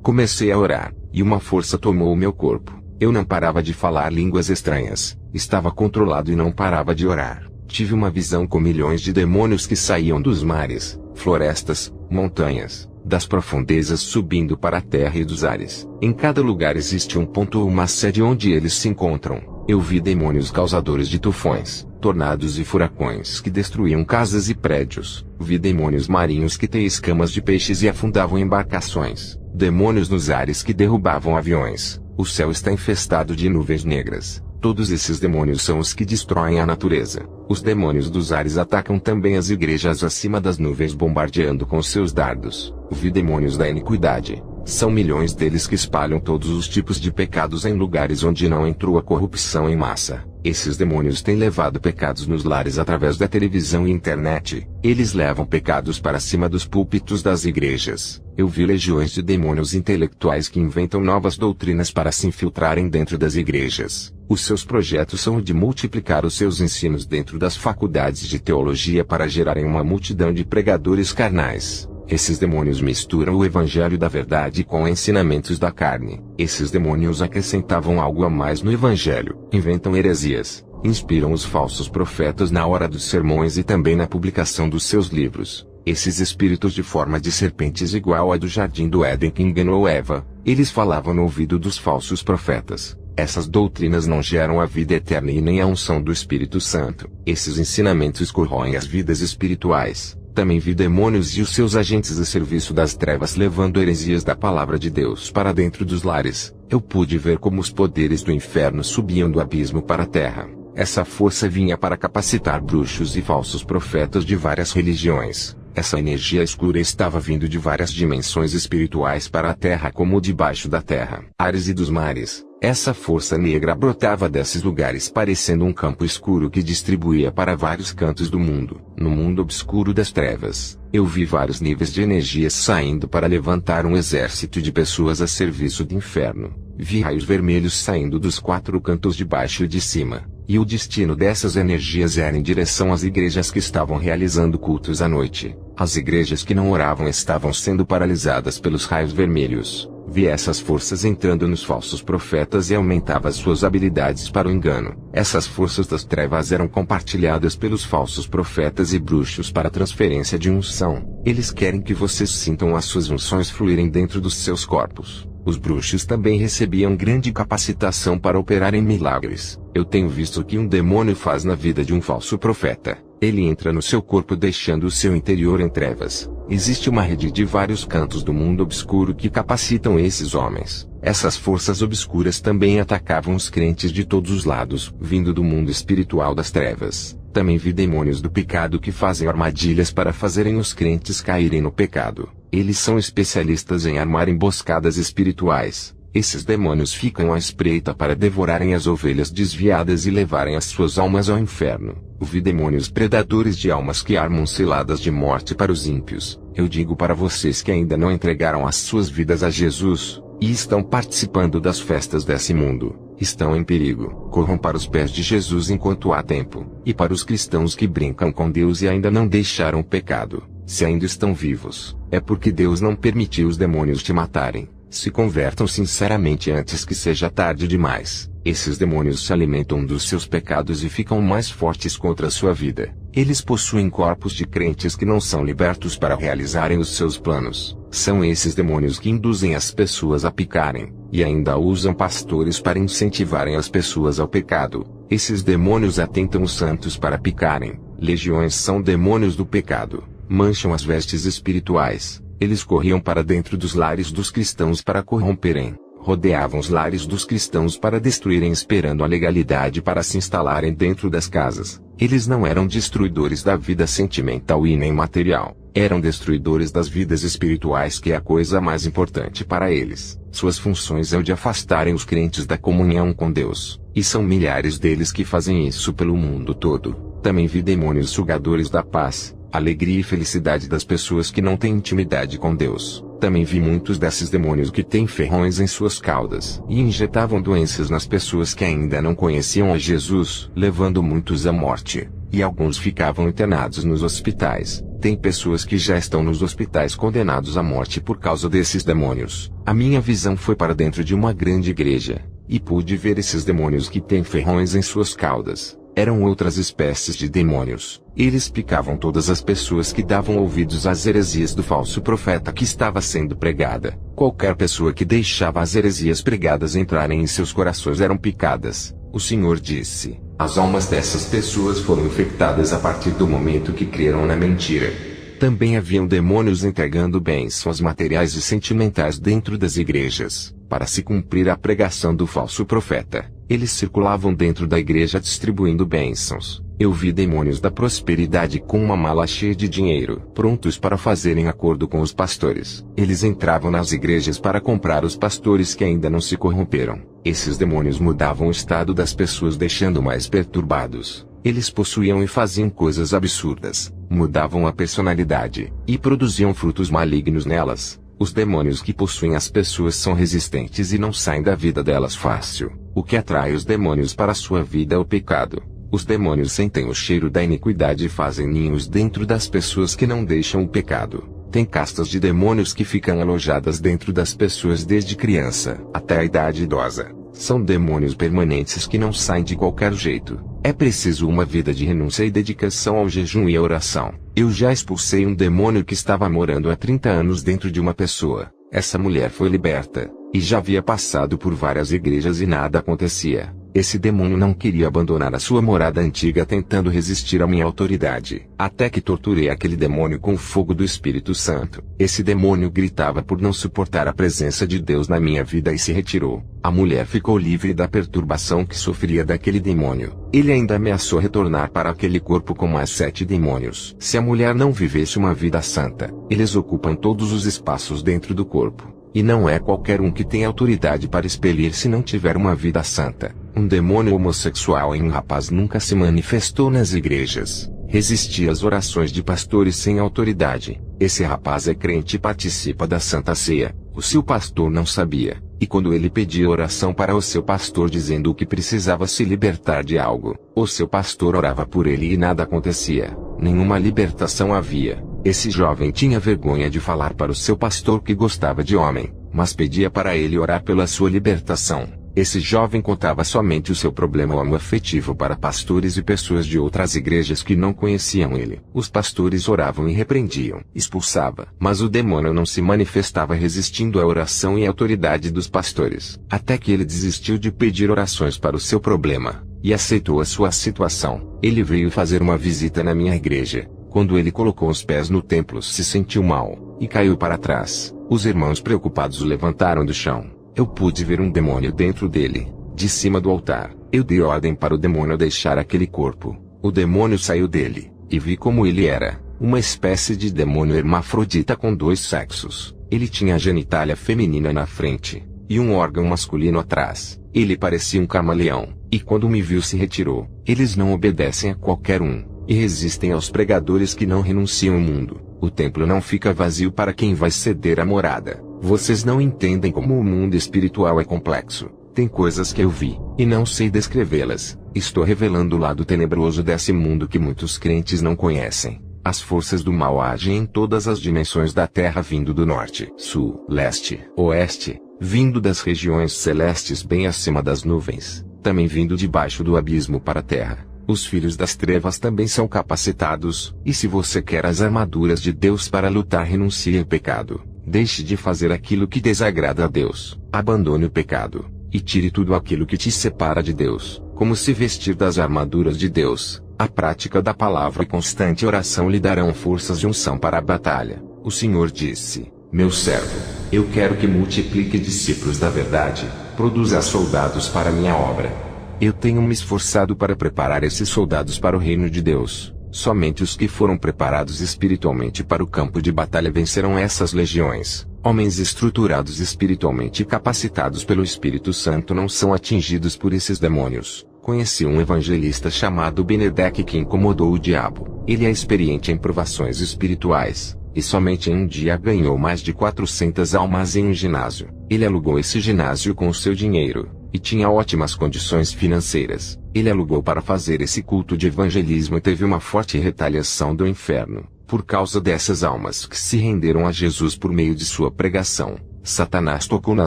Comecei a orar, e uma força tomou o meu corpo. Eu não parava de falar línguas estranhas, estava controlado e não parava de orar. Tive uma visão com milhões de demônios que saíam dos mares, florestas, montanhas, das profundezas subindo para a terra e dos ares. Em cada lugar existe um ponto ou uma sede onde eles se encontram. Eu vi demônios causadores de tufões, tornados e furacões que destruíam casas e prédios. Vi demônios marinhos que têm escamas de peixes e afundavam embarcações. Demônios nos ares que derrubavam aviões. O céu está infestado de nuvens negras. Todos esses demônios são os que destroem a natureza. Os demônios dos ares atacam também as igrejas acima das nuvens, bombardeando com seus dardos. Vi demônios da iniquidade. São milhões deles que espalham todos os tipos de pecados em lugares onde não entrou a corrupção em massa. Esses demônios têm levado pecados nos lares através da televisão e internet. Eles levam pecados para cima dos púlpitos das igrejas. Eu vi legiões de demônios intelectuais que inventam novas doutrinas para se infiltrarem dentro das igrejas. Os seus projetos são o de multiplicar os seus ensinos dentro das faculdades de teologia para gerarem uma multidão de pregadores carnais. Esses demônios misturam o evangelho da verdade com ensinamentos da carne. Esses demônios acrescentavam algo a mais no evangelho, inventam heresias, inspiram os falsos profetas na hora dos sermões e também na publicação dos seus livros. Esses espíritos de forma de serpentes igual a do jardim do Éden que enganou Eva, eles falavam no ouvido dos falsos profetas. Essas doutrinas não geram a vida eterna e nem a unção do Espírito Santo. Esses ensinamentos corroem as vidas espirituais. Também vi demônios e os seus agentes a serviço das trevas levando heresias da palavra de Deus para dentro dos lares. Eu pude ver como os poderes do inferno subiam do abismo para a terra. Essa força vinha para capacitar bruxos e falsos profetas de várias religiões. Essa energia escura estava vindo de várias dimensões espirituais para a terra como debaixo da terra. Ares e dos mares. Essa força negra brotava desses lugares parecendo um campo escuro que distribuía para vários cantos do mundo. No mundo obscuro das trevas, eu vi vários níveis de energias saindo para levantar um exército de pessoas a serviço do inferno. Vi raios vermelhos saindo dos quatro cantos de baixo e de cima. E o destino dessas energias era em direção às igrejas que estavam realizando cultos à noite. As igrejas que não oravam estavam sendo paralisadas pelos raios vermelhos. Vi essas forças entrando nos falsos profetas e aumentava as suas habilidades para o engano. Essas forças das trevas eram compartilhadas pelos falsos profetas e bruxos para transferência de unção. Eles querem que vocês sintam as suas unções fluírem dentro dos seus corpos. Os bruxos também recebiam grande capacitação para operar em milagres. Eu tenho visto o que um demônio faz na vida de um falso profeta. Ele entra no seu corpo deixando o seu interior em trevas. Existe uma rede de vários cantos do mundo obscuro que capacitam esses homens. Essas forças obscuras também atacavam os crentes de todos os lados, vindo do mundo espiritual das trevas. Também vi demônios do pecado que fazem armadilhas para fazerem os crentes caírem no pecado. Eles são especialistas em armar emboscadas espirituais. Esses demônios ficam à espreita para devorarem as ovelhas desviadas e levarem as suas almas ao inferno. Vi demônios predadores de almas que armam ciladas de morte para os ímpios. Eu digo para vocês que ainda não entregaram as suas vidas a Jesus, e estão participando das festas desse mundo, estão em perigo. Corram para os pés de Jesus enquanto há tempo. E para os cristãos que brincam com Deus e ainda não deixaram o pecado, se ainda estão vivos, é porque Deus não permitiu os demônios te matarem. Se convertam sinceramente antes que seja tarde demais. Esses demônios se alimentam dos seus pecados e ficam mais fortes contra a sua vida. Eles possuem corpos de crentes que não são libertos para realizarem os seus planos. São esses demônios que induzem as pessoas a pecarem, e ainda usam pastores para incentivarem as pessoas ao pecado. Esses demônios atentam os santos para pecarem. Legiões são demônios do pecado. Mancham as vestes espirituais. Eles corriam para dentro dos lares dos cristãos para corromperem. Rodeavam os lares dos cristãos para destruírem esperando a legalidade para se instalarem dentro das casas. Eles não eram destruidores da vida sentimental e nem material. Eram destruidores das vidas espirituais, que é a coisa mais importante para eles. Suas funções é o de afastarem os crentes da comunhão com Deus. E são milhares deles que fazem isso pelo mundo todo. Também vi demônios sugadores da paz, alegria e felicidade das pessoas que não têm intimidade com Deus. Também vi muitos desses demônios que têm ferrões em suas caudas e injetavam doenças nas pessoas que ainda não conheciam a Jesus, levando muitos à morte. E alguns ficavam internados nos hospitais. Tem pessoas que já estão nos hospitais condenados à morte por causa desses demônios. A minha visão foi para dentro de uma grande igreja, e pude ver esses demônios que têm ferrões em suas caudas. Eram outras espécies de demônios. Eles picavam todas as pessoas que davam ouvidos às heresias do falso profeta que estava sendo pregada. Qualquer pessoa que deixava as heresias pregadas entrarem em seus corações eram picadas. O Senhor disse: as almas dessas pessoas foram infectadas a partir do momento que creram na mentira. Também haviam demônios entregando bênçãos materiais e sentimentais dentro das igrejas, para se cumprir a pregação do falso profeta. Eles circulavam dentro da igreja distribuindo bênçãos. Eu vi demônios da prosperidade com uma mala cheia de dinheiro, prontos para fazerem acordo com os pastores. Eles entravam nas igrejas para comprar os pastores que ainda não se corromperam. Esses demônios mudavam o estado das pessoas, deixando mais perturbados. Eles possuíam e faziam coisas absurdas, mudavam a personalidade, e produziam frutos malignos nelas. Os demônios que possuem as pessoas são resistentes e não saem da vida delas fácil. O que atrai os demônios para a sua vida é o pecado. Os demônios sentem o cheiro da iniquidade e fazem ninhos dentro das pessoas que não deixam o pecado. Tem castas de demônios que ficam alojadas dentro das pessoas desde criança até a idade idosa. São demônios permanentes que não saem de qualquer jeito. É preciso uma vida de renúncia e dedicação ao jejum e à oração. Eu já expulsei um demônio que estava morando há 30 anos dentro de uma pessoa. Essa mulher foi liberta, e já havia passado por várias igrejas e nada acontecia. Esse demônio não queria abandonar a sua morada antiga, tentando resistir à minha autoridade. Até que torturei aquele demônio com o fogo do Espírito Santo. Esse demônio gritava por não suportar a presença de Deus na minha vida e se retirou. A mulher ficou livre da perturbação que sofria daquele demônio. Ele ainda ameaçou retornar para aquele corpo com mais 7 demônios. Se a mulher não vivesse uma vida santa, eles ocupam todos os espaços dentro do corpo. E não é qualquer um que tem autoridade para expelir se não tiver uma vida santa. Um demônio homossexual em um rapaz nunca se manifestou nas igrejas. Resistia às orações de pastores sem autoridade. Esse rapaz é crente e participa da Santa Ceia. O seu pastor não sabia. E quando ele pedia oração para o seu pastor dizendo que precisava se libertar de algo, o seu pastor orava por ele e nada acontecia. Nenhuma libertação havia. Esse jovem tinha vergonha de falar para o seu pastor que gostava de homem, mas pedia para ele orar pela sua libertação. Esse jovem contava somente o seu problema homoafetivo para pastores e pessoas de outras igrejas que não conheciam ele. Os pastores oravam e repreendiam, expulsava, mas o demônio não se manifestava, resistindo à oração e à autoridade dos pastores. Até que ele desistiu de pedir orações para o seu problema, e aceitou a sua situação. Ele veio fazer uma visita na minha igreja. Quando ele colocou os pés no templo, se sentiu mal, e caiu para trás. Os irmãos preocupados o levantaram do chão. Eu pude ver um demônio dentro dele, de cima do altar. Eu dei ordem para o demônio deixar aquele corpo. O demônio saiu dele, e vi como ele era, uma espécie de demônio hermafrodita com 2 sexos. Ele tinha a genitália feminina na frente, e um órgão masculino atrás. Ele parecia um camaleão, e quando me viu se retirou. Eles não obedecem a qualquer um, e resistem aos pregadores que não renunciam ao mundo. O templo não fica vazio para quem vai ceder a morada. Vocês não entendem como o mundo espiritual é complexo. Tem coisas que eu vi, e não sei descrevê-las. Estou revelando o lado tenebroso desse mundo que muitos crentes não conhecem. As forças do mal agem em todas as dimensões da terra, vindo do norte, sul, leste, oeste, vindo das regiões celestes bem acima das nuvens, também vindo debaixo do abismo para a terra. Os filhos das trevas também são capacitados, e se você quer as armaduras de Deus para lutar, renuncie ao pecado. Deixe de fazer aquilo que desagrada a Deus. Abandone o pecado, e tire tudo aquilo que te separa de Deus. Como se vestir das armaduras de Deus? A prática da palavra e constante oração lhe darão forças de unção para a batalha. O Senhor disse: meu servo, eu quero que multiplique discípulos da verdade, produza soldados para minha obra. Eu tenho me esforçado para preparar esses soldados para o reino de Deus. Somente os que foram preparados espiritualmente para o campo de batalha vencerão essas legiões. Homens estruturados espiritualmente e capacitados pelo Espírito Santo não são atingidos por esses demônios. Conheci um evangelista chamado Benedek que incomodou o diabo. Ele é experiente em provações espirituais, e somente em um dia ganhou mais de 400 almas em um ginásio. Ele alugou esse ginásio com o seu dinheiro, e tinha ótimas condições financeiras. Ele alugou para fazer esse culto de evangelismo e teve uma forte retaliação do inferno. Por causa dessas almas que se renderam a Jesus por meio de sua pregação, Satanás tocou na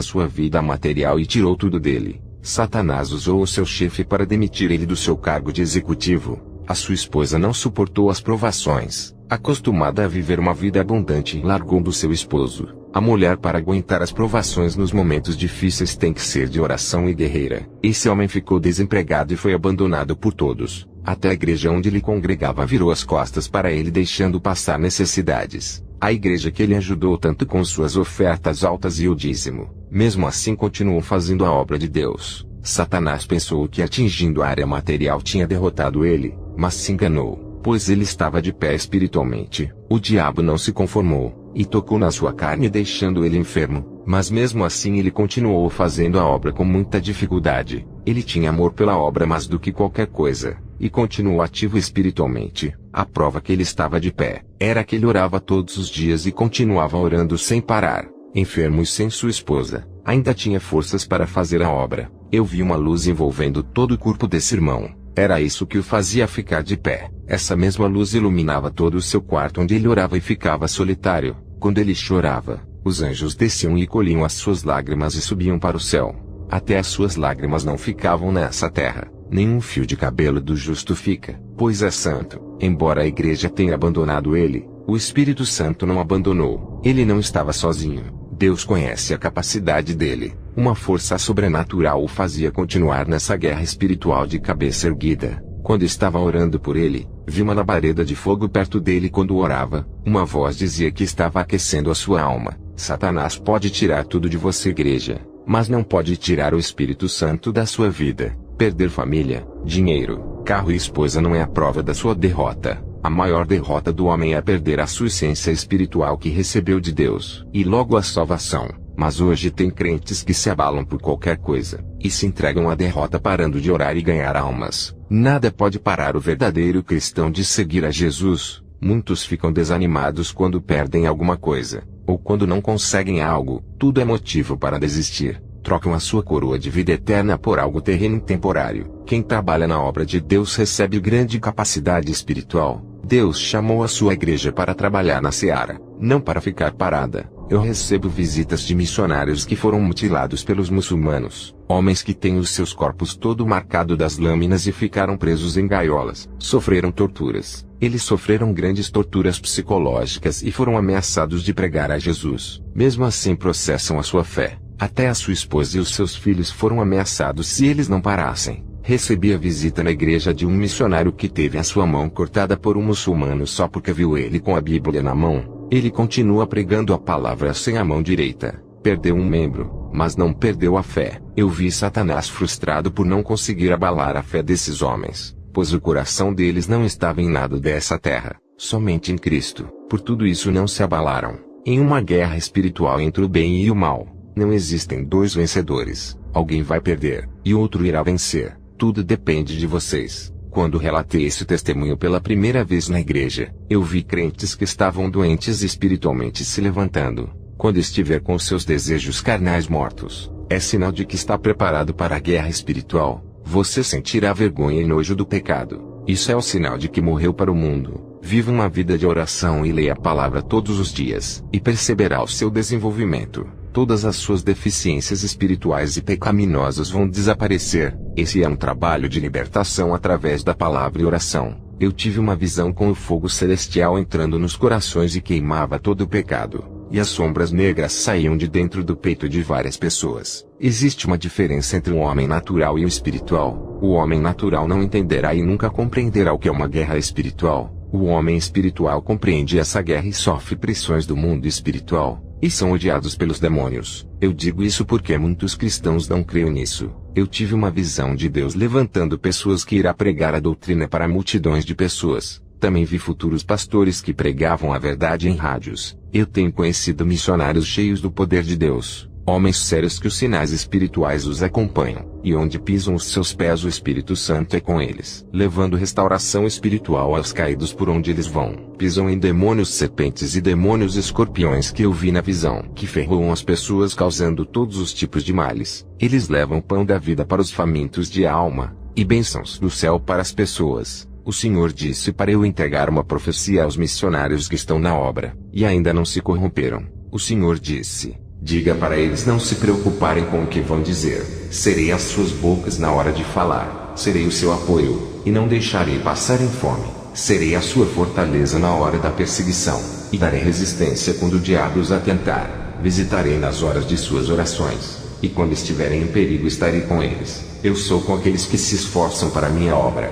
sua vida material e tirou tudo dele. Satanás usou o seu chefe para demitir ele do seu cargo de executivo. A sua esposa não suportou as provações. Acostumada a viver uma vida abundante, largou do seu esposo. A mulher, para aguentar as provações nos momentos difíceis, tem que ser de oração e guerreira. Esse homem ficou desempregado e foi abandonado por todos. Até a igreja onde ele congregava virou as costas para ele, deixando passar necessidades. A igreja que ele ajudou tanto com suas ofertas altas e o dízimo, mesmo assim continuou fazendo a obra de Deus. Satanás pensou que atingindo a área material tinha derrotado ele, mas se enganou, pois ele estava de pé espiritualmente. O diabo não se conformou, e tocou na sua carne deixando ele enfermo, mas mesmo assim ele continuou fazendo a obra com muita dificuldade. Ele tinha amor pela obra mais do que qualquer coisa, e continuou ativo espiritualmente. A prova que ele estava de pé, era que ele orava todos os dias e continuava orando sem parar. Enfermo e sem sua esposa, ainda tinha forças para fazer a obra. Eu vi uma luz envolvendo todo o corpo desse irmão. Era isso que o fazia ficar de pé. Essa mesma luz iluminava todo o seu quarto onde ele orava e ficava solitário. Quando ele chorava, os anjos desciam e colhiam as suas lágrimas e subiam para o céu. Até as suas lágrimas não ficavam nessa terra. Nenhum fio de cabelo do justo fica, pois é santo. Embora a igreja tenha abandonado ele, o Espírito Santo não abandonou. Ele não estava sozinho. Deus conhece a capacidade dele. Uma força sobrenatural o fazia continuar nessa guerra espiritual de cabeça erguida. Quando estava orando por ele, vi uma labareda de fogo perto dele quando orava. Uma voz dizia que estava aquecendo a sua alma. Satanás pode tirar tudo de você, igreja, mas não pode tirar o Espírito Santo da sua vida. Perder família, dinheiro, carro e esposa não é a prova da sua derrota. A maior derrota do homem é perder a sua essência espiritual que recebeu de Deus, e logo a salvação. Mas hoje tem crentes que se abalam por qualquer coisa, e se entregam à derrota parando de orar e ganhar almas. Nada pode parar o verdadeiro cristão de seguir a Jesus. Muitos ficam desanimados quando perdem alguma coisa, ou quando não conseguem algo. Tudo é motivo para desistir. Trocam a sua coroa de vida eterna por algo terreno e temporário. Quem trabalha na obra de Deus recebe grande capacidade espiritual. Deus chamou a sua igreja para trabalhar na seara, não para ficar parada. Eu recebo visitas de missionários que foram mutilados pelos muçulmanos, homens que têm os seus corpos todo marcado das lâminas e ficaram presos em gaiolas. Sofreram torturas. Eles sofreram grandes torturas psicológicas e foram ameaçados de pregar a Jesus. Mesmo assim processam a sua fé. Até a sua esposa e os seus filhos foram ameaçados se eles não parassem. Recebi a visita na igreja de um missionário que teve a sua mão cortada por um muçulmano só porque viu ele com a Bíblia na mão. Ele continua pregando a palavra sem a mão direita. Perdeu um membro, mas não perdeu a fé. Eu vi Satanás frustrado por não conseguir abalar a fé desses homens, pois o coração deles não estava em nada dessa terra, somente em Cristo. Por tudo isso não se abalaram. Em uma guerra espiritual entre o bem e o mal, não existem dois vencedores. Alguém vai perder, e outro irá vencer. Tudo depende de vocês. Quando relatei esse testemunho pela primeira vez na igreja, eu vi crentes que estavam doentes espiritualmente se levantando. Quando estiver com seus desejos carnais mortos, é sinal de que está preparado para a guerra espiritual. Você sentirá vergonha e nojo do pecado. Isso é o sinal de que morreu para o mundo. Viva uma vida de oração e leia a palavra todos os dias, e perceberá o seu desenvolvimento. Todas as suas deficiências espirituais e pecaminosas vão desaparecer. Esse é um trabalho de libertação através da palavra e oração. Eu tive uma visão com o fogo celestial entrando nos corações e queimava todo o pecado, e as sombras negras saíam de dentro do peito de várias pessoas. Existe uma diferença entre o homem natural e o espiritual. O homem natural não entenderá e nunca compreenderá o que é uma guerra espiritual. O homem espiritual compreende essa guerra e sofre pressões do mundo espiritual, e são odiados pelos demônios. Eu digo isso porque muitos cristãos não creem nisso. Eu tive uma visão de Deus levantando pessoas que irá pregar a doutrina para multidões de pessoas. Também vi futuros pastores que pregavam a verdade em rádios. Eu tenho conhecido missionários cheios do poder de Deus, homens sérios que os sinais espirituais os acompanham, e onde pisam os seus pés o Espírito Santo é com eles, levando restauração espiritual aos caídos por onde eles vão. Pisam em demônios serpentes e demônios escorpiões que eu vi na visão, que ferroam as pessoas causando todos os tipos de males. Eles levam pão da vida para os famintos de alma, e bênçãos do céu para as pessoas. O Senhor disse para eu entregar uma profecia aos missionários que estão na obra, e ainda não se corromperam. O Senhor disse: diga para eles não se preocuparem com o que vão dizer. Serei as suas bocas na hora de falar, serei o seu apoio, e não deixarei passarem fome. Serei a sua fortaleza na hora da perseguição, e darei resistência quando o diabo os atentar. Visitarei nas horas de suas orações, e quando estiverem em perigo estarei com eles. Eu sou com aqueles que se esforçam para a minha obra.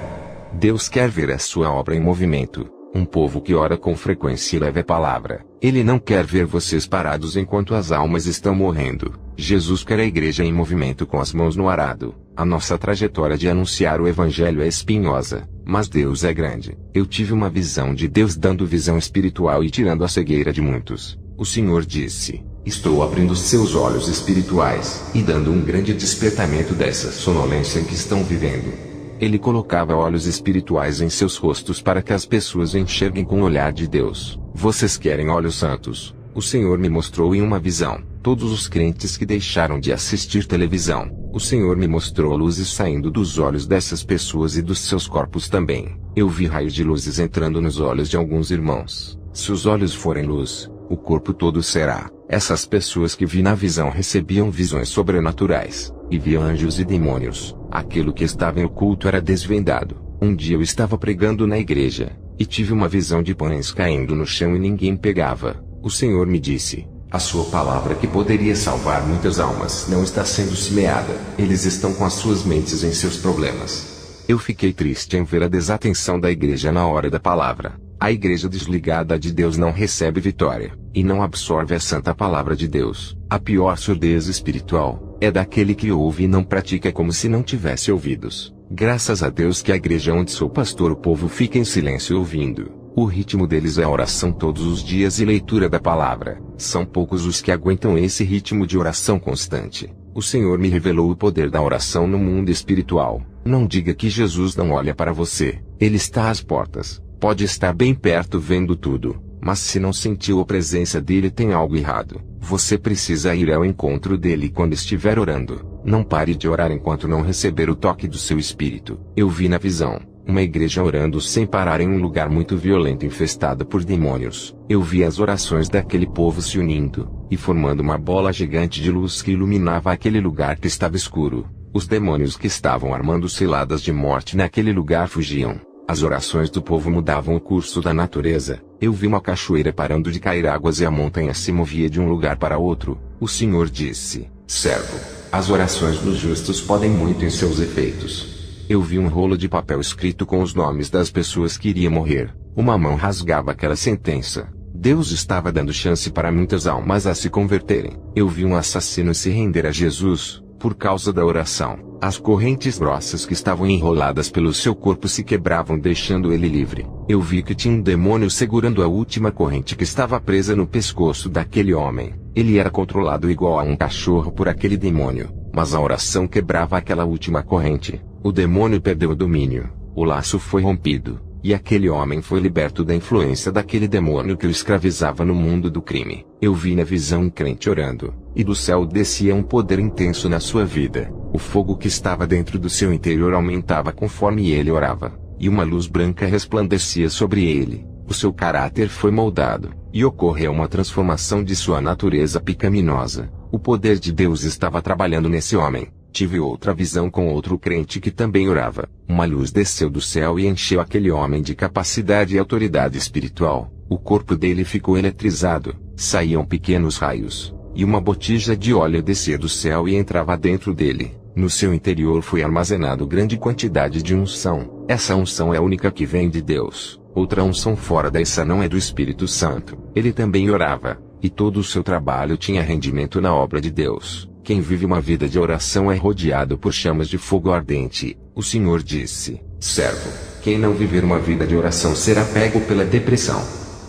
Deus quer ver a sua obra em movimento, um povo que ora com frequência e leva a palavra. Ele não quer ver vocês parados enquanto as almas estão morrendo. Jesus quer a igreja em movimento com as mãos no arado. A nossa trajetória de anunciar o evangelho é espinhosa, mas Deus é grande. Eu tive uma visão de Deus dando visão espiritual e tirando a cegueira de muitos. O Senhor disse: estou abrindo seus olhos espirituais, e dando um grande despertamento dessa sonolência em que estão vivendo. Ele colocava olhos espirituais em seus rostos para que as pessoas enxerguem com o olhar de Deus. Vocês querem olhos santos? O Senhor me mostrou em uma visão, todos os crentes que deixaram de assistir televisão. O Senhor me mostrou luzes saindo dos olhos dessas pessoas e dos seus corpos também. Eu vi raios de luzes entrando nos olhos de alguns irmãos. Se os olhos forem luz, o corpo todo será. Essas pessoas que vi na visão recebiam visões sobrenaturais, e viam anjos e demônios. Aquilo que estava em oculto era desvendado. Um dia eu estava pregando na igreja, e tive uma visão de pães caindo no chão e ninguém pegava. O Senhor me disse: a sua palavra que poderia salvar muitas almas não está sendo semeada. Eles estão com as suas mentes em seus problemas. Eu fiquei triste em ver a desatenção da igreja na hora da palavra. A igreja desligada de Deus não recebe vitória, e não absorve a santa palavra de Deus. A pior surdez espiritual é daquele que ouve e não pratica, como se não tivesse ouvidos. Graças a Deus que a igreja onde sou pastor o povo fica em silêncio ouvindo. O ritmo deles é a oração todos os dias e leitura da palavra. São poucos os que aguentam esse ritmo de oração constante. O Senhor me revelou o poder da oração no mundo espiritual. Não diga que Jesus não olha para você. Ele está às portas. Pode estar bem perto vendo tudo, mas se não sentiu a presença dele tem algo errado. Você precisa ir ao encontro dele quando estiver orando. Não pare de orar enquanto não receber o toque do seu espírito. Eu vi na visão uma igreja orando sem parar em um lugar muito violento infestado por demônios. Eu vi as orações daquele povo se unindo, e formando uma bola gigante de luz que iluminava aquele lugar que estava escuro. Os demônios que estavam armando ciladas de morte naquele lugar fugiam. As orações do povo mudavam o curso da natureza. Eu vi uma cachoeira parando de cair águas e a montanha se movia de um lugar para outro. O Senhor disse: servo, as orações dos justos podem muito em seus efeitos. Eu vi um rolo de papel escrito com os nomes das pessoas que iriam morrer. Uma mão rasgava aquela sentença. Deus estava dando chance para muitas almas a se converterem. Eu vi um assassino se render a Jesus, por causa da oração. As correntes grossas que estavam enroladas pelo seu corpo se quebravam, deixando ele livre. Eu vi que tinha um demônio segurando a última corrente que estava presa no pescoço daquele homem. Ele era controlado igual a um cachorro por aquele demônio, mas a oração quebrava aquela última corrente. O demônio perdeu o domínio, o laço foi rompido, e aquele homem foi liberto da influência daquele demônio que o escravizava no mundo do crime. Eu vi na visão um crente orando, e do céu descia um poder intenso na sua vida. O fogo que estava dentro do seu interior aumentava conforme ele orava, e uma luz branca resplandecia sobre ele. O seu caráter foi moldado, e ocorreu uma transformação de sua natureza pecaminosa. O poder de Deus estava trabalhando nesse homem. Tive outra visão com outro crente que também orava. Uma luz desceu do céu e encheu aquele homem de capacidade e autoridade espiritual. O corpo dele ficou eletrizado, saíam pequenos raios, e uma botija de óleo descia do céu e entrava dentro dele. No seu interior foi armazenado grande quantidade de unção. Essa unção é a única que vem de Deus. Outra unção fora dessa não é do Espírito Santo. Ele também orava, e todo o seu trabalho tinha rendimento na obra de Deus. Quem vive uma vida de oração é rodeado por chamas de fogo ardente. O Senhor disse: servo, quem não viver uma vida de oração será pego pela depressão.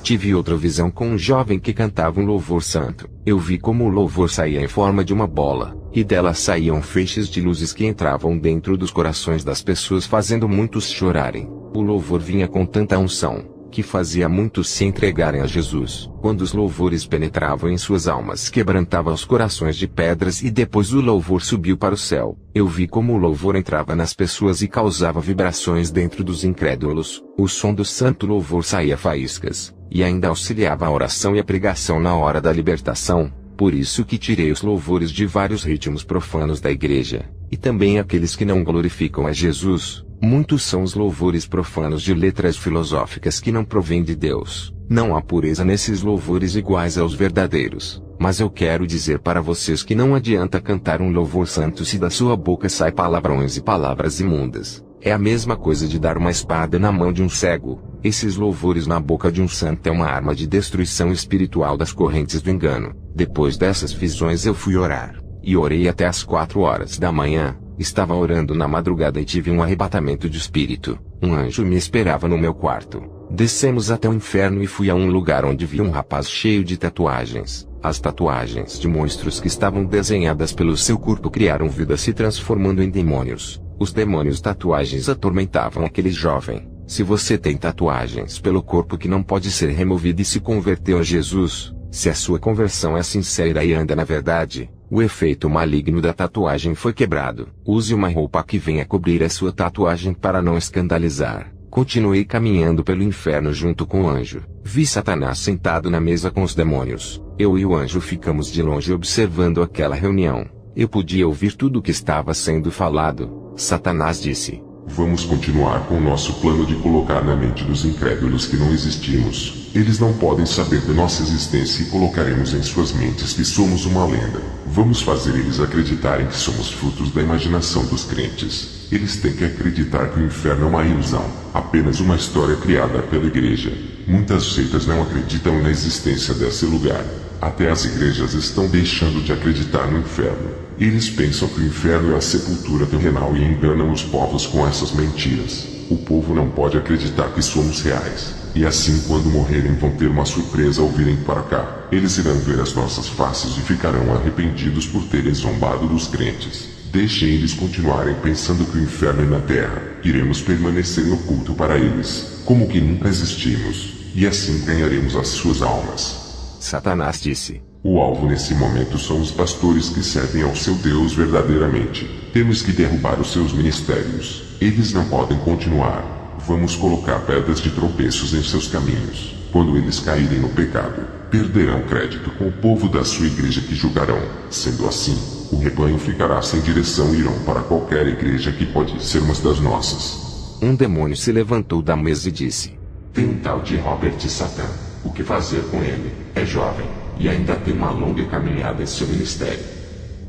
Tive outra visão com um jovem que cantava um louvor santo. Eu vi como o louvor saía em forma de uma bola, e dela saíam feixes de luzes que entravam dentro dos corações das pessoas, fazendo muitos chorarem. O louvor vinha com tanta unção, que fazia muitos se entregarem a Jesus. Quando os louvores penetravam em suas almas, quebrantava os corações de pedras, e depois o louvor subiu para o céu. Eu vi como o louvor entrava nas pessoas e causava vibrações dentro dos incrédulos. O som do santo louvor saía faíscas, e ainda auxiliava a oração e a pregação na hora da libertação. Por isso que tirei os louvores de vários ritmos profanos da igreja, e também aqueles que não glorificam a Jesus. Muitos são os louvores profanos de letras filosóficas que não provêm de Deus. Não há pureza nesses louvores iguais aos verdadeiros. Mas eu quero dizer para vocês que não adianta cantar um louvor santo se da sua boca sai palavrões e palavras imundas. É a mesma coisa de dar uma espada na mão de um cego. Esses louvores na boca de um santo é uma arma de destruição espiritual das correntes do engano. Depois dessas visões eu fui orar. E orei até às 4 horas da manhã. Estava orando na madrugada e tive um arrebatamento de espírito. Um anjo me esperava no meu quarto. Descemos até o inferno e fui a um lugar onde vi um rapaz cheio de tatuagens. As tatuagens de monstros que estavam desenhadas pelo seu corpo criaram vida, se transformando em demônios. Os demônios tatuagens atormentavam aquele jovem. Se você tem tatuagens pelo corpo que não pode ser removida e se converteu a Jesus, se a sua conversão é sincera e anda na verdade, o efeito maligno da tatuagem foi quebrado. Use uma roupa que venha cobrir a sua tatuagem para não escandalizar. Continuei caminhando pelo inferno junto com o anjo. Vi Satanás sentado na mesa com os demônios. Eu e o anjo ficamos de longe observando aquela reunião. Eu podia ouvir tudo o que estava sendo falado. Satanás disse: vamos continuar com o nosso plano de colocar na mente dos incrédulos que não existimos. Eles não podem saber da nossa existência e colocaremos em suas mentes que somos uma lenda. Vamos fazer eles acreditarem que somos frutos da imaginação dos crentes. Eles têm que acreditar que o inferno é uma ilusão, apenas uma história criada pela igreja. Muitas seitas não acreditam na existência desse lugar. Até as igrejas estão deixando de acreditar no inferno. Eles pensam que o inferno é a sepultura terrenal e enganam os povos com essas mentiras. O povo não pode acreditar que somos reais. E assim, quando morrerem, vão ter uma surpresa ao virem para cá. Eles irão ver as nossas faces e ficarão arrependidos por terem zombado dos crentes. Deixem eles continuarem pensando que o inferno é na terra. Iremos permanecer no culto para eles, como que nunca existimos. E assim ganharemos as suas almas. Satanás disse: o alvo nesse momento são os pastores que servem ao seu Deus verdadeiramente. Temos que derrubar os seus ministérios. Eles não podem continuar. Vamos colocar pedras de tropeços em seus caminhos. Quando eles caírem no pecado, perderão crédito com o povo da sua igreja que julgarão. Sendo assim, o rebanho ficará sem direção e irão para qualquer igreja que pode ser uma das nossas. Um demônio se levantou da mesa e disse: tem um tal de Robert Satan. O que fazer com ele? É jovem, e ainda tem uma longa caminhada em seu ministério.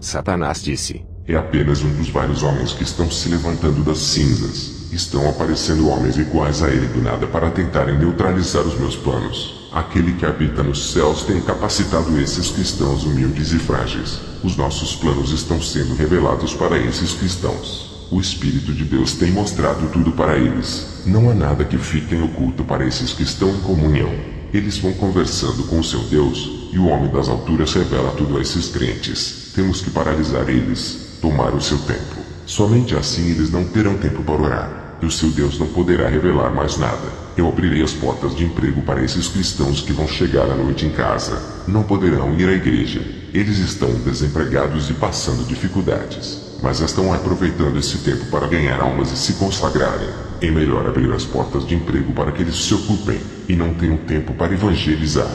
Satanás disse: é apenas um dos vários homens que estão se levantando das cinzas. Estão aparecendo homens iguais a ele do nada para tentarem neutralizar os meus planos. Aquele que habita nos céus tem capacitado esses cristãos humildes e frágeis. Os nossos planos estão sendo revelados para esses cristãos. O Espírito de Deus tem mostrado tudo para eles. Não há nada que fique em oculto para esses que estão em comunhão. Eles vão conversando com o seu Deus, e o homem das alturas revela tudo a esses crentes. Temos que paralisar eles, tomar o seu tempo. Somente assim eles não terão tempo para orar. E o seu Deus não poderá revelar mais nada. Eu abrirei as portas de emprego para esses cristãos que vão chegar à noite em casa. Não poderão ir à igreja. Eles estão desempregados e passando dificuldades. Mas estão aproveitando esse tempo para ganhar almas e se consagrarem. É melhor abrir as portas de emprego para que eles se ocupem, e não tenham tempo para evangelizar.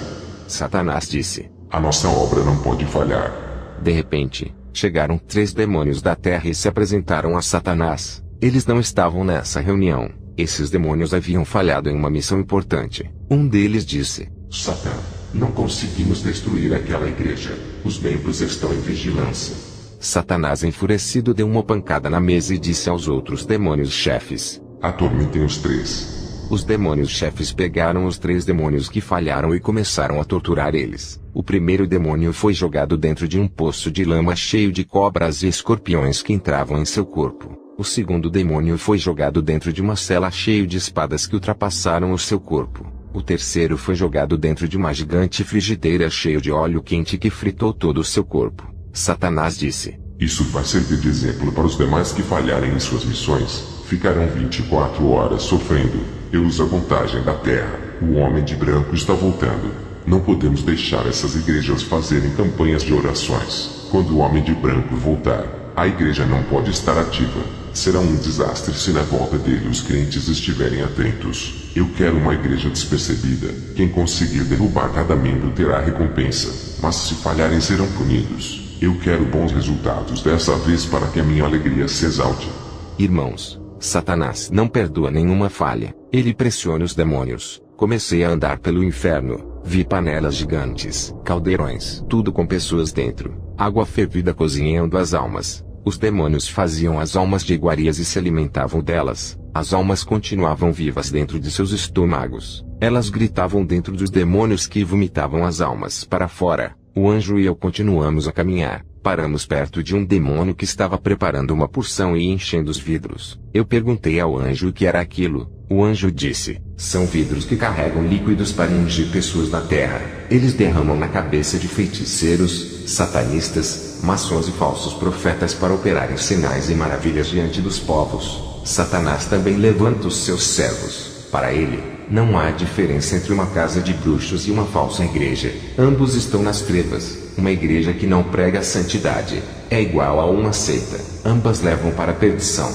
Satanás disse: a nossa obra não pode falhar. De repente, chegaram 3 demônios da terra e se apresentaram a Satanás. Eles não estavam nessa reunião. Esses demônios haviam falhado em uma missão importante. Um deles disse: Satã, não conseguimos destruir aquela igreja. Os membros estão em vigilância. Satanás, enfurecido, deu uma pancada na mesa e disse aos outros demônios chefes: atormentem os 3. Os demônios chefes pegaram os 3 demônios que falharam e começaram a torturar eles. O primeiro demônio foi jogado dentro de um poço de lama cheio de cobras e escorpiões que entravam em seu corpo. O segundo demônio foi jogado dentro de uma cela cheio de espadas que ultrapassaram o seu corpo. O terceiro foi jogado dentro de uma gigante frigideira cheia de óleo quente que fritou todo o seu corpo. Satanás disse: isso vai servir de exemplo para os demais que falharem em suas missões. Ficarão 24 horas sofrendo. Eu uso a contagem da terra. o homem de branco está voltando. Não podemos deixar essas igrejas fazerem campanhas de orações. Quando o homem de branco voltar, a igreja não pode estar ativa. Será um desastre se na volta dele os crentes estiverem atentos. Eu quero uma igreja despercebida. Quem conseguir derrubar cada membro terá recompensa, mas se falharem serão punidos. Eu quero bons resultados dessa vez para que a minha alegria se exalte. Irmãos, Satanás não perdoa nenhuma falha. Ele pressiona os demônios. Comecei a andar pelo inferno. Vi panelas gigantes, caldeirões, tudo com pessoas dentro. Água fervida cozinhando as almas. Os demônios faziam as almas de iguarias e se alimentavam delas. As almas continuavam vivas dentro de seus estômagos. Elas gritavam dentro dos demônios que vomitavam as almas para fora. O anjo e eu continuamos a caminhar. Paramos perto de um demônio que estava preparando uma porção e enchendo os vidros. Eu perguntei ao anjo o que era aquilo. O anjo disse: são vidros que carregam líquidos para ungir pessoas na terra. Eles derramam na cabeça de feiticeiros, satanistas, maçons e falsos profetas para operarem sinais e maravilhas diante dos povos. Satanás também levanta os seus servos. Para ele, não há diferença entre uma casa de bruxos e uma falsa igreja. Ambos estão nas trevas. Uma igreja que não prega a santidade é igual a uma seita. Ambas levam para a perdição.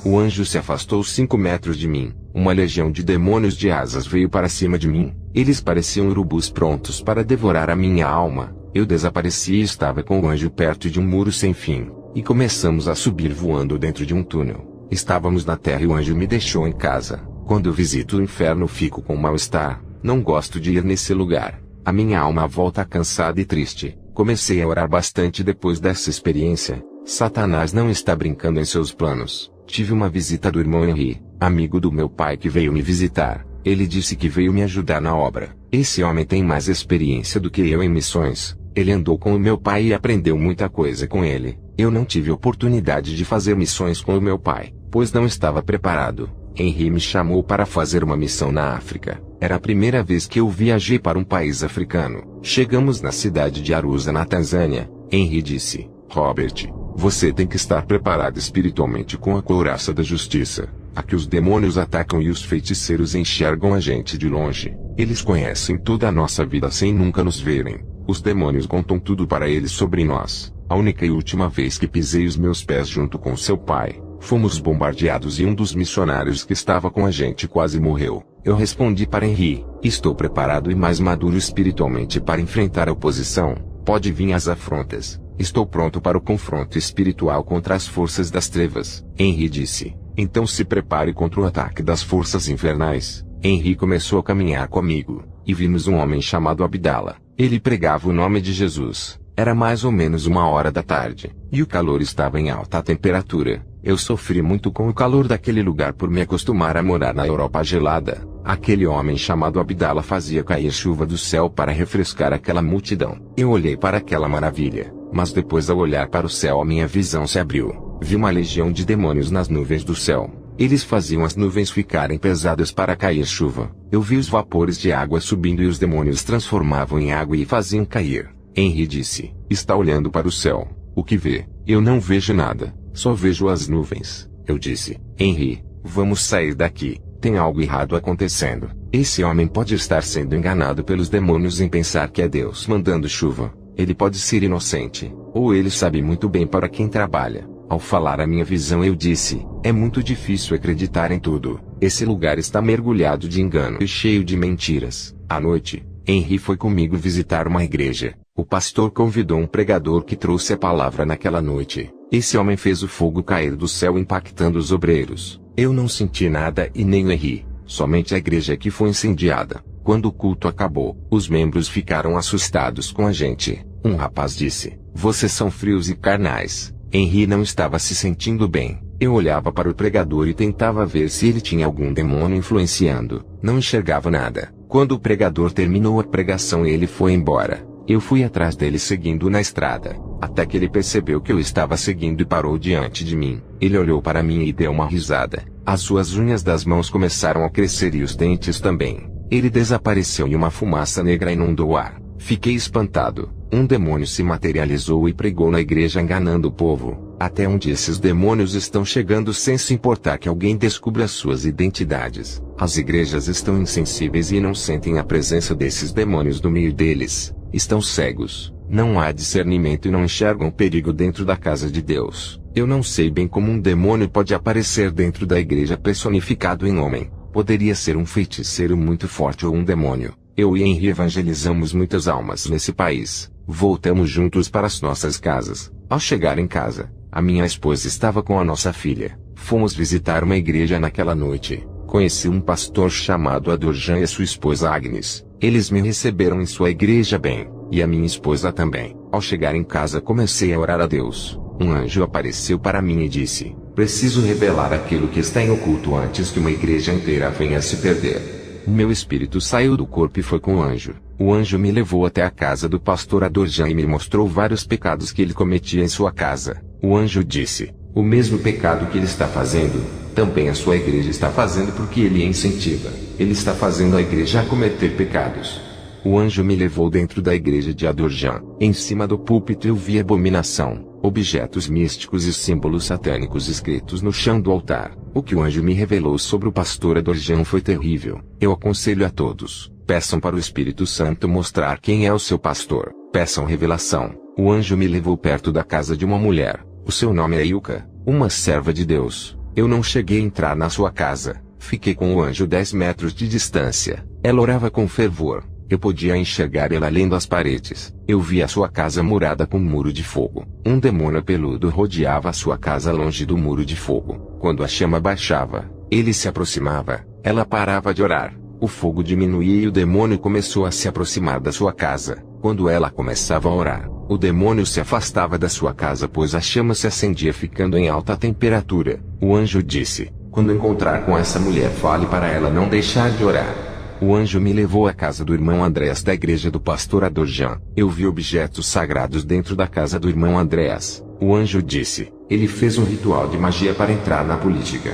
O anjo se afastou 5 metros de mim. Uma legião de demônios de asas veio para cima de mim. Eles pareciam urubus prontos para devorar a minha alma. Eu desapareci e estava com o anjo perto de um muro sem fim. E começamos a subir voando dentro de um túnel. Estávamos na terra e o anjo me deixou em casa. Quando eu visito o inferno fico com mal-estar. Não gosto de ir nesse lugar. A minha alma volta cansada e triste. Comecei a orar bastante depois dessa experiência. Satanás não está brincando em seus planos. Tive uma visita do irmão Henry, amigo do meu pai, que veio me visitar. Ele disse que veio me ajudar na obra. Esse homem tem mais experiência do que eu em missões. Ele andou com o meu pai e aprendeu muita coisa com ele. Eu não tive oportunidade de fazer missões com o meu pai, pois não estava preparado. Henry me chamou para fazer uma missão na África. Era a primeira vez que eu viajei para um país africano. Chegamos na cidade de Arusha, na Tanzânia. Henry disse: Robert, você tem que estar preparado espiritualmente com a couraça da justiça. Aqui os demônios atacam e os feiticeiros enxergam a gente de longe. Eles conhecem toda a nossa vida sem nunca nos verem. Os demônios contam tudo para eles sobre nós. A única e última vez que pisei os meus pés junto com seu pai, fomos bombardeados e um dos missionários que estava com a gente quase morreu. Eu respondi para Henry: estou preparado e mais maduro espiritualmente para enfrentar a oposição. Pode vir as afrontas. Estou pronto para o confronto espiritual contra as forças das trevas. Henry disse: então se prepare contra o ataque das forças infernais. Henry começou a caminhar comigo, e vimos um homem chamado Abdala. Ele pregava o nome de Jesus. Era mais ou menos 1h da tarde, e o calor estava em alta temperatura. Eu sofri muito com o calor daquele lugar por me acostumar a morar na Europa gelada. Aquele homem chamado Abdala fazia cair chuva do céu para refrescar aquela multidão. Eu olhei para aquela maravilha, mas depois ao olhar para o céu a minha visão se abriu. Vi uma legião de demônios nas nuvens do céu. Eles faziam as nuvens ficarem pesadas para cair chuva. Eu vi os vapores de água subindo e os demônios transformavam em água e faziam cair. Henry disse: está olhando para o céu. O que vê? Eu não vejo nada. Só vejo as nuvens. Eu disse: Henry, vamos sair daqui. Tem algo errado acontecendo. Esse homem pode estar sendo enganado pelos demônios em pensar que é Deus mandando chuva. Ele pode ser inocente, ou ele sabe muito bem para quem trabalha. Ao falar a minha visão eu disse: é muito difícil acreditar em tudo. Esse lugar está mergulhado de engano e cheio de mentiras. À noite, Henry foi comigo visitar uma igreja. O pastor convidou um pregador que trouxe a palavra naquela noite. Esse homem fez o fogo cair do céu impactando os obreiros. Eu não senti nada e nem o Henry. Somente a igreja que foi incendiada. Quando o culto acabou, os membros ficaram assustados com a gente. Um rapaz disse: vocês são frios e carnais. Henry não estava se sentindo bem. Eu olhava para o pregador e tentava ver se ele tinha algum demônio influenciando. Não enxergava nada. Quando o pregador terminou a pregação ele foi embora. Eu fui atrás dele seguindo na estrada, até que ele percebeu que eu estava seguindo e parou diante de mim. Ele olhou para mim e deu uma risada. As suas unhas das mãos começaram a crescer e os dentes também. Ele desapareceu e uma fumaça negra inundou o ar. Fiquei espantado. Um demônio se materializou e pregou na igreja enganando o povo. Até onde esses demônios estão chegando sem se importar que alguém descubra suas identidades. As igrejas estão insensíveis e não sentem a presença desses demônios no meio deles. Estão cegos, não há discernimento e não enxergam o perigo dentro da casa de Deus. Eu não sei bem como um demônio pode aparecer dentro da igreja personificado em homem. Poderia ser um feiticeiro muito forte ou um demônio. Eu e Henry evangelizamos muitas almas nesse país. Voltamos juntos para as nossas casas. Ao chegar em casa, a minha esposa estava com a nossa filha. Fomos visitar uma igreja naquela noite. Conheci um pastor chamado Adorjan e a sua esposa Agnes. Eles me receberam em sua igreja bem, e a minha esposa também. Ao chegar em casa comecei a orar a Deus. Um anjo apareceu para mim e disse: preciso revelar aquilo que está em oculto antes que uma igreja inteira venha a se perder. O meu espírito saiu do corpo e foi com o anjo. O anjo me levou até a casa do pastor Adorjan e me mostrou vários pecados que ele cometia em sua casa. O anjo disse: o mesmo pecado que ele está fazendo, também a sua igreja está fazendo porque ele incentiva. Ele está fazendo a igreja a cometer pecados. O anjo me levou dentro da igreja de Adorjan. Em cima do púlpito eu vi abominação, objetos místicos e símbolos satânicos escritos no chão do altar. O que o anjo me revelou sobre o pastor Adorjan foi terrível. Eu aconselho a todos: peçam para o Espírito Santo mostrar quem é o seu pastor. Peçam revelação. O anjo me levou perto da casa de uma mulher. O seu nome é Ilka, uma serva de Deus. Eu não cheguei a entrar na sua casa. Fiquei com o anjo 10 metros de distância. Ela orava com fervor. Eu podia enxergar ela além das paredes. Eu vi a sua casa murada com um muro de fogo. Um demônio peludo rodeava a sua casa longe do muro de fogo. Quando a chama baixava, ele se aproximava. Ela parava de orar. O fogo diminuía e o demônio começou a se aproximar da sua casa. Quando ela começava a orar, o demônio se afastava da sua casa pois a chama se acendia ficando em alta temperatura. O anjo disse: quando encontrar com essa mulher fale para ela não deixar de orar. O anjo me levou à casa do irmão Andréas da igreja do pastor Adorjan. Eu vi objetos sagrados dentro da casa do irmão Andréas. O anjo disse: ele fez um ritual de magia para entrar na política.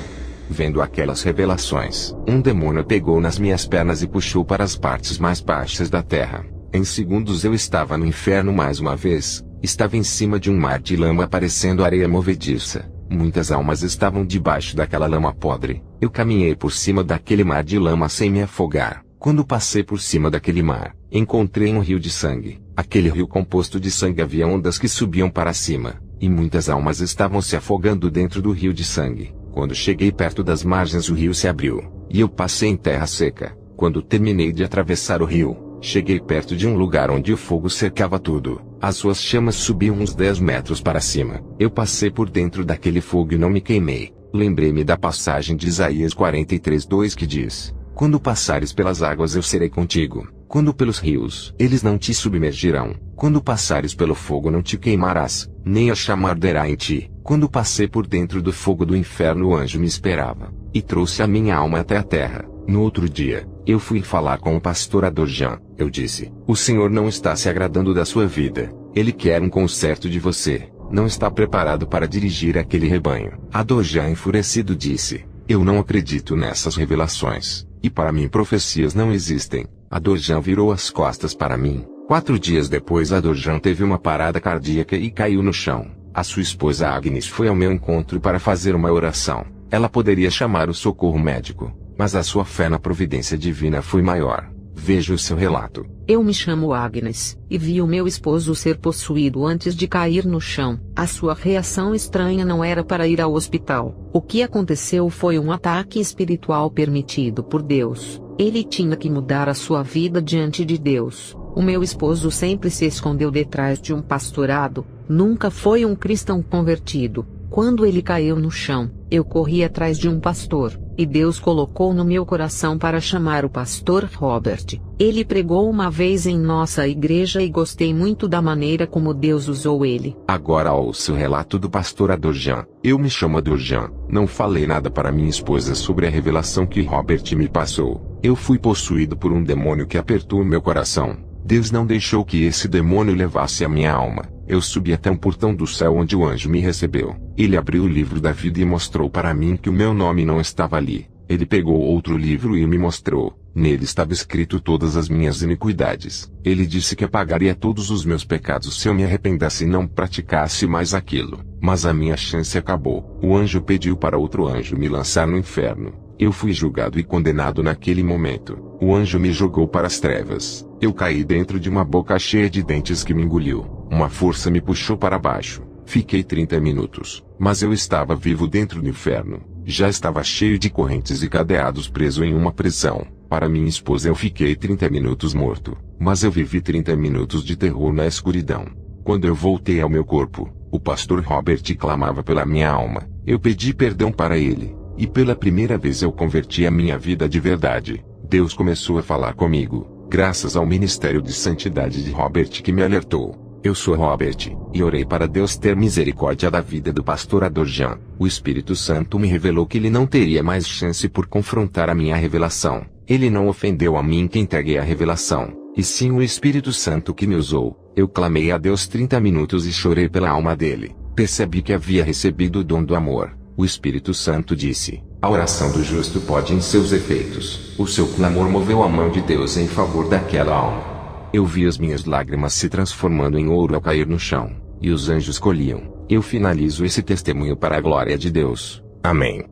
Vendo aquelas revelações, um demônio pegou nas minhas pernas e puxou para as partes mais baixas da terra. Em segundos eu estava no inferno mais uma vez. Estava em cima de um mar de lama parecendo areia movediça. Muitas almas estavam debaixo daquela lama podre. Eu caminhei por cima daquele mar de lama sem me afogar. Quando passei por cima daquele mar, encontrei um rio de sangue. Aquele rio composto de sangue havia ondas que subiam para cima, e muitas almas estavam se afogando dentro do rio de sangue. Quando cheguei perto das margens o rio se abriu, e eu passei em terra seca. Quando terminei de atravessar o rio, cheguei perto de um lugar onde o fogo cercava tudo. As suas chamas subiam uns 10 metros para cima. Eu passei por dentro daquele fogo e não me queimei. Lembrei-me da passagem de Isaías 43:2 que diz: quando passares pelas águas eu serei contigo. Quando pelos rios, eles não te submergirão. Quando passares pelo fogo não te queimarás, nem a chama arderá em ti. Quando passei por dentro do fogo do inferno o anjo me esperava, e trouxe a minha alma até a terra. No outro dia, eu fui falar com o pastor Adorjan. Eu disse: o Senhor não está se agradando da sua vida. Ele quer um conserto de você. Não está preparado para dirigir aquele rebanho. Adorjan enfurecido disse: eu não acredito nessas revelações. E para mim profecias não existem. Adorjan virou as costas para mim. 4 dias depois Adorjan teve uma parada cardíaca e caiu no chão. A sua esposa Agnes foi ao meu encontro para fazer uma oração. Ela poderia chamar o socorro médico, mas a sua fé na providência divina foi maior. Veja o seu relato. Eu me chamo Agnes, e vi o meu esposo ser possuído antes de cair no chão. A sua reação estranha não era para ir ao hospital. O que aconteceu foi um ataque espiritual permitido por Deus. Ele tinha que mudar a sua vida diante de Deus. O meu esposo sempre se escondeu detrás de um pastorado, nunca foi um cristão convertido. Quando ele caiu no chão, eu corri atrás de um pastor, e Deus colocou no meu coração para chamar o pastor Robert. Ele pregou uma vez em nossa igreja e gostei muito da maneira como Deus usou ele. Agora ouça o relato do pastor Adorjan. Eu me chamo Adorjan. Não falei nada para minha esposa sobre a revelação que Robert me passou. Eu fui possuído por um demônio que apertou meu coração. Deus não deixou que esse demônio levasse a minha alma. Eu subi até um portão do céu onde o anjo me recebeu. Ele abriu o livro da vida e mostrou para mim que o meu nome não estava ali. Ele pegou outro livro e me mostrou. Nele estava escrito todas as minhas iniquidades. Ele disse que apagaria todos os meus pecados se eu me arrependesse e não praticasse mais aquilo. Mas a minha chance acabou. O anjo pediu para outro anjo me lançar no inferno. Eu fui julgado e condenado naquele momento. O anjo me jogou para as trevas. Eu caí dentro de uma boca cheia de dentes que me engoliu. Uma força me puxou para baixo. Fiquei 30 minutos, mas eu estava vivo dentro do inferno. Já estava cheio de correntes e cadeados preso em uma prisão. Para minha esposa eu fiquei 30 minutos morto, mas eu vivi 30 minutos de terror na escuridão. Quando eu voltei ao meu corpo, o pastor Robert clamava pela minha alma. Eu pedi perdão para ele, e pela primeira vez eu converti a minha vida de verdade. Deus começou a falar comigo, graças ao ministério de santidade de Robert que me alertou. Eu sou Robert, e orei para Deus ter misericórdia da vida do pastor Adorjan. O Espírito Santo me revelou que ele não teria mais chance por confrontar a minha revelação. Ele não ofendeu a mim que entreguei a revelação, e sim o Espírito Santo que me usou. Eu clamei a Deus 30 minutos e chorei pela alma dele. Percebi que havia recebido o dom do amor. O Espírito Santo disse: a oração do justo pode em seus efeitos. O seu clamor moveu a mão de Deus em favor daquela alma. Eu vi as minhas lágrimas se transformando em ouro ao cair no chão, e os anjos colhiam. Eu finalizo esse testemunho para a glória de Deus. Amém.